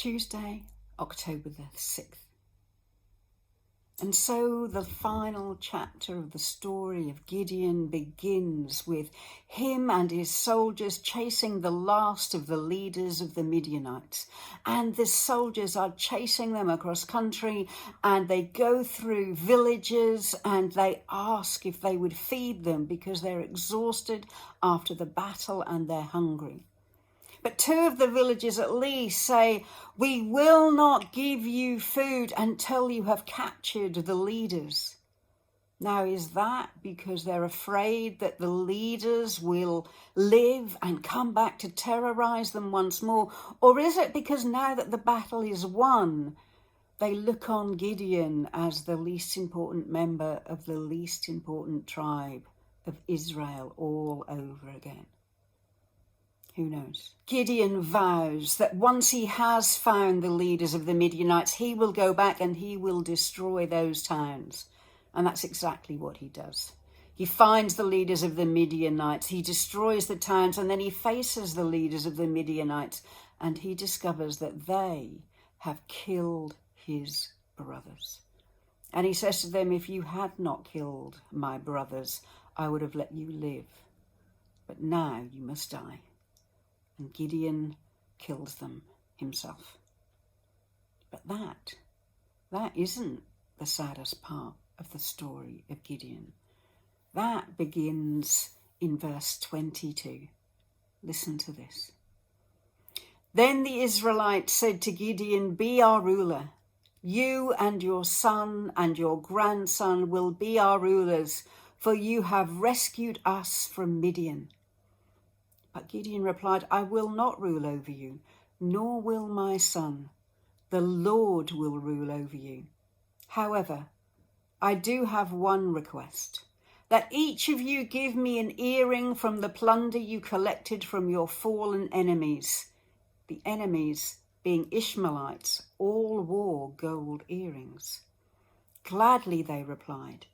Tuesday, October the 6th. And so the final chapter of the story of Gideon begins with him and his soldiers chasing the last of the leaders of the Midianites. And the soldiers are chasing them across country, and they go through villages and they ask if they would feed them because they're exhausted after the battle and they're hungry. But two of the villages at least say, "We will not give you food until you have captured the leaders." Now, is that because they're afraid that the leaders will live and come back to terrorize them once more? Or is it because now that the battle is won, they look on Gideon as the least important member of the least important tribe of Israel all over again? Who knows? Gideon vows that once he has found the leaders of the Midianites, he will go back and he will destroy those towns. And that's exactly what he does. He finds the leaders of the Midianites, he destroys the towns, and then he faces the leaders of the Midianites, and he discovers that they have killed his brothers. And he says to them, "If you had not killed my brothers, I would have let you live. But now you must die." And Gideon kills them himself. But that isn't the saddest part of the story of Gideon. That begins in verse 22. Listen to this. "Then the Israelites said to Gideon, 'Be our ruler. You and your son and your grandson will be our rulers, for you have rescued us from Midian.' But Gideon replied, 'I will not rule over you, nor will my son. The Lord will rule over you. However, I do have one request, that each of you give me an earring from the plunder you collected from your fallen enemies.' The enemies, being Ishmaelites, all wore gold earrings. 'Gladly,' they replied.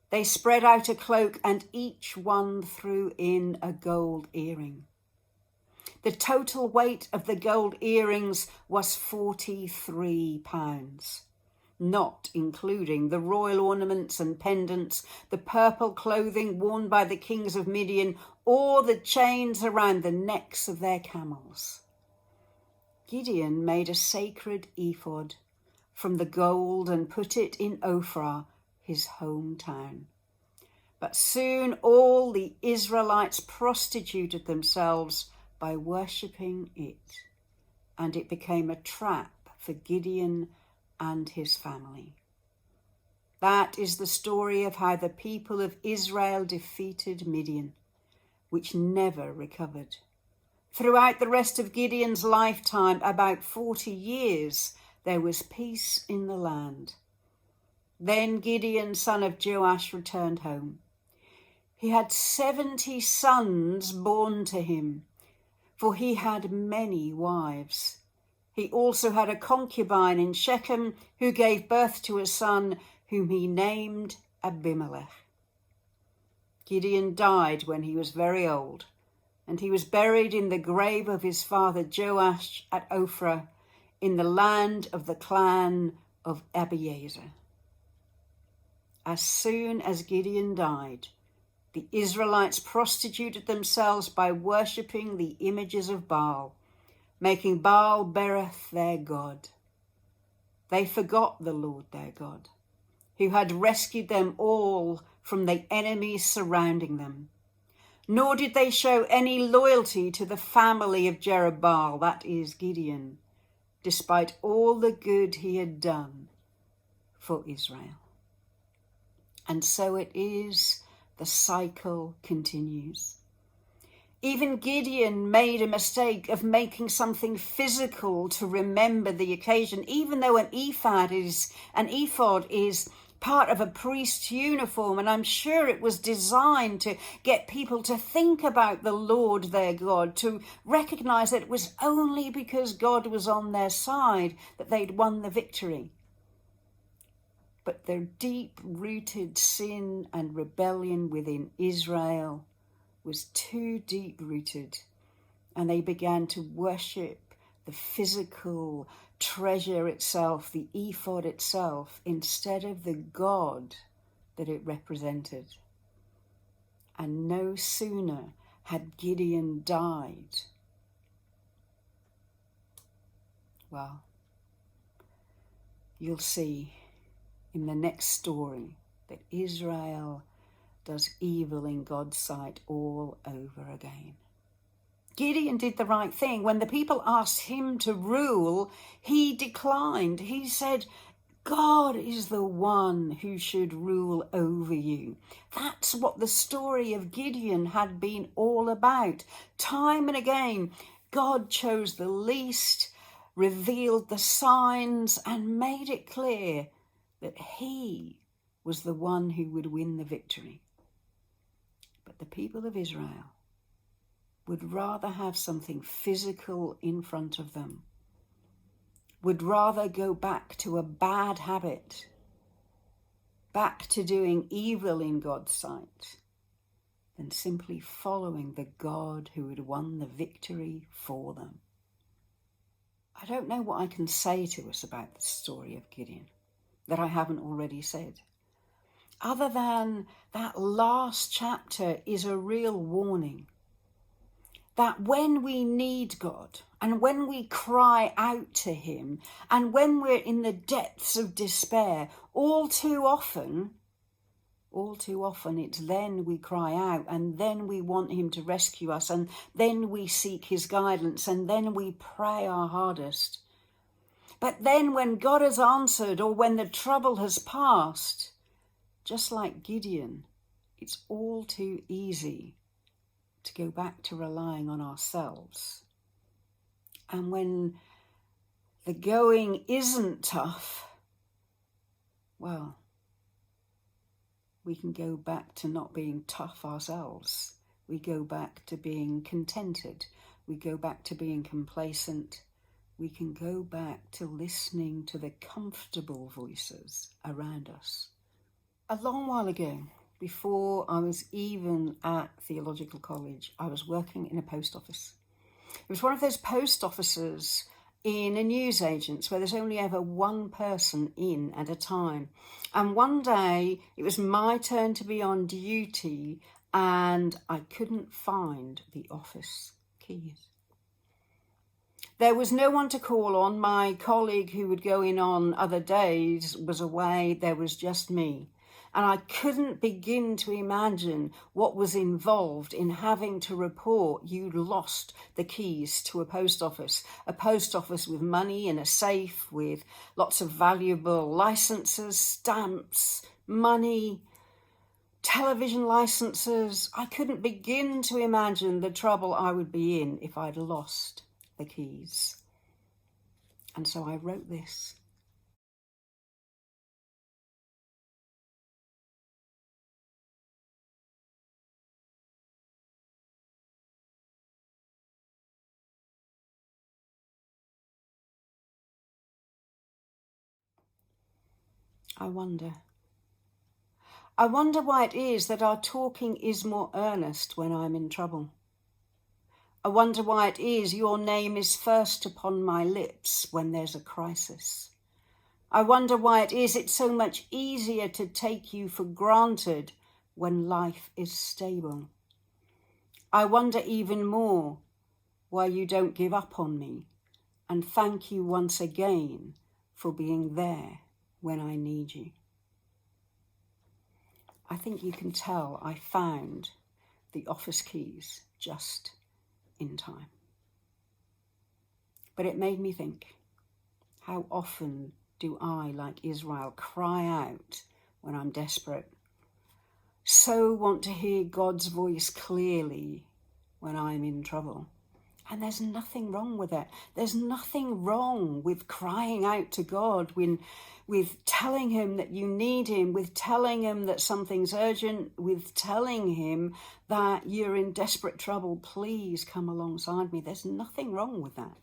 They spread out a cloak, and each one threw in a gold earring. The total weight of the gold earrings was 43 pounds, not including the royal ornaments and pendants, the purple clothing worn by the kings of Midian, or the chains around the necks of their camels. Gideon made a sacred ephod from the gold and put it in Ophrah, his hometown. But soon all the Israelites prostituted themselves by worshipping it, and it became a trap for Gideon and his family." That is the story of how the people of Israel defeated Midian, which never recovered. Throughout the rest of Gideon's lifetime, about 40 years, there was peace in the land. Then Gideon, son of Joash, returned home. He had 70 sons born to him, for he had many wives. He also had a concubine in Shechem who gave birth to a son whom he named Abimelech. Gideon died when he was very old, and he was buried in the grave of his father Joash at Ophrah in the land of the clan of Abiezer. As soon as Gideon died, the Israelites prostituted themselves by worshipping the images of Baal, making Baal Berith their god. They forgot the Lord their God, who had rescued them all from the enemies surrounding them. Nor did they show any loyalty to the family of Jerubbaal, that is Gideon, despite all the good he had done for Israel. And so it is. The cycle continues. Even Gideon made a mistake of making something physical to remember the occasion, even though an ephod is part of a priest's uniform, and I'm sure it was designed to get people to think about the Lord their God, to recognize that it was only because God was on their side that they'd won the victory. But their deep-rooted sin and rebellion within Israel was too deep-rooted, and they began to worship the physical treasure itself, the ephod itself, instead of the God that it represented. And no sooner had Gideon died, well, you'll see in the next story that Israel does evil in God's sight all over again. Gideon did the right thing. When the people asked him to rule, he declined. He said, God is the one who should rule over you. That's what the story of Gideon had been all about. Time and again, God chose the least, revealed the signs, and made it clear that he was the one who would win the victory. But the people of Israel would rather have something physical in front of them, would rather go back to a bad habit, back to doing evil in God's sight, than simply following the God who had won the victory for them. I don't know what I can say to us about the story of Gideon that I haven't already said, other than that last chapter is a real warning that when we need God and when we cry out to him and when we're in the depths of despair, all too often it's then we cry out and then we want him to rescue us and then we seek his guidance and then we pray our hardest. But then when God has answered or when the trouble has passed, just like Gideon, it's all too easy to go back to relying on ourselves. And when the going isn't tough, well, we can go back to not being tough ourselves. We go back to being contented. We go back to being complacent. We can go back to listening to the comfortable voices around us. A long while ago, before I was even at theological college, I was working in a post office. It was one of those post offices in a newsagent's where there's only ever one person in at a time. And one day it was my turn to be on duty and I couldn't find the office keys. There was no one to call on. My colleague who would go in on other days was away. There was just me. And I couldn't begin to imagine what was involved in having to report you'd lost the keys to a post office with money in a safe, with lots of valuable licenses, stamps, money, television licenses. I couldn't begin to imagine the trouble I would be in if I'd lost the keys. And so I wrote this. I wonder why it is that our talking is more earnest when I'm in trouble. I wonder why it is your name is first upon my lips when there's a crisis. I wonder why it is it's so much easier to take you for granted when life is stable. I wonder even more why you don't give up on me, and thank you once again for being there when I need you. I think you can tell I found the office keys just in time. But it made me think, how often do I, like Israel, cry out when I'm desperate? So want to hear God's voice clearly when I'm in trouble. And there's nothing wrong with it. There's nothing wrong with crying out to God, with telling him that you need him, with telling him that something's urgent, with telling him that you're in desperate trouble. Please come alongside me. There's nothing wrong with that.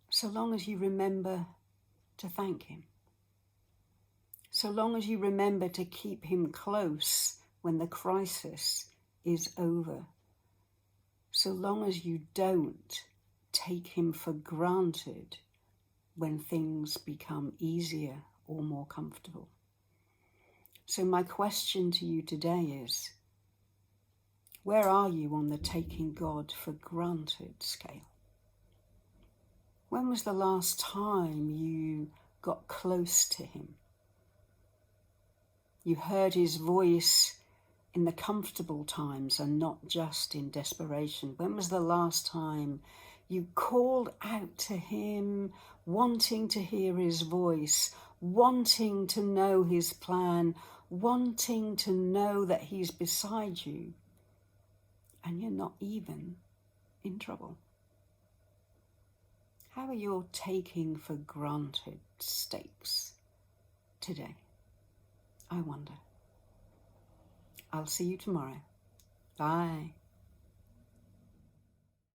So long as you remember to thank him. So long as you remember to keep him close when the crisis is over. So long as you don't take him for granted when things become easier or more comfortable. So my question to you today is, where are you on the taking God for granted scale? When was the last time you got close to him? You heard his voice in the comfortable times and not just in desperation. When was the last time you called out to him, wanting to hear his voice, wanting to know his plan, wanting to know that he's beside you, and you're not even in trouble? How are your taking for granted stakes today? I wonder. I'll see you tomorrow. Bye.